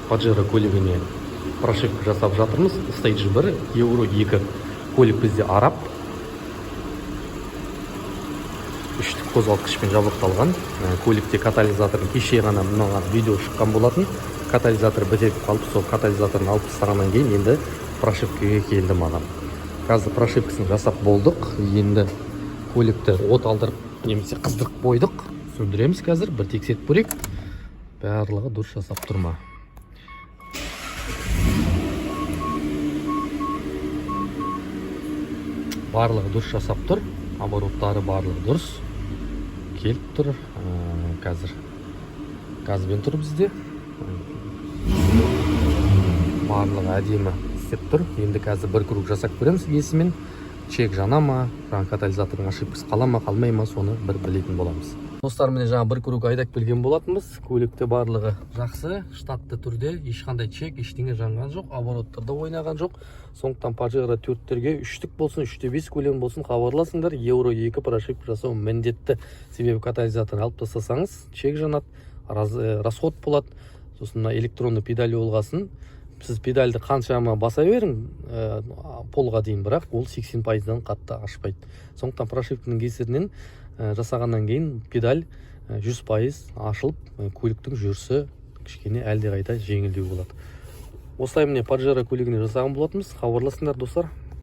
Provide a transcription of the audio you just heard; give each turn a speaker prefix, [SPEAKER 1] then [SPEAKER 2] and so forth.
[SPEAKER 1] Паджеро көлігіне прошивка жасап жатырмыз. Стейдж 1, Euro 2 көлік бізде араб. Үштік қозғалтқышпен жабдықталған. Көлікте катализаторын кеше ғана мынаған видео шыққан болатын. Катализатор бітеп қалып, сол катализаторын алып тастағаннан кейін енді прошивкаға келді маған. Қазір прошивкасын жасап болдық. Енді көлікті от алдырып немесе қыздырып қойдық. Сөндіреміз қазір, бір тексеріп көрейік. Барлығы дұрыс жасап тұрма. Барлығы дұрыс жасап тұр. Обороттары барлығы дұрыс. Келіп тұр. Қазір газбен тұр бізде. Барлығы әдемі істеп тұр. Енді қазір бір круг жасап көреміз есімен. Чек жана ма, катализатордың ошибкасы қала ма, қалмай ма, соны бір білетін боламыз. Достар, міне жаңа бір круг айдап келген болатынбыз. Көлікте барлығы жақсы, штатты түрде, ешқандай чек, ештеңе жанған жоқ, обороттарда ойнаған жоқ. Сондықтан Паджеро 4-терге 3-тік болсын, 3-5 көлем болсын, хабарласыңдар. Euro 2 прошивка жасау міндетті. Себебі катализаторын алып тастасаңыз, чек жанады, расход болады. Сосын электронды педаль болғасын, сіз педальді қаншама баса берің полға дейін, бірақ ол 80%-дан қатты ашпайды. Сондықтан прошивканың кесірінен жасағаннан кейін педаль 100% ашылып, көліктің жүрісі кішкене әлде қайда жеңілдеу болады. Осылай міне Паджеро көлігіне жасаған болатынбыз. Хабарласыңдар достар.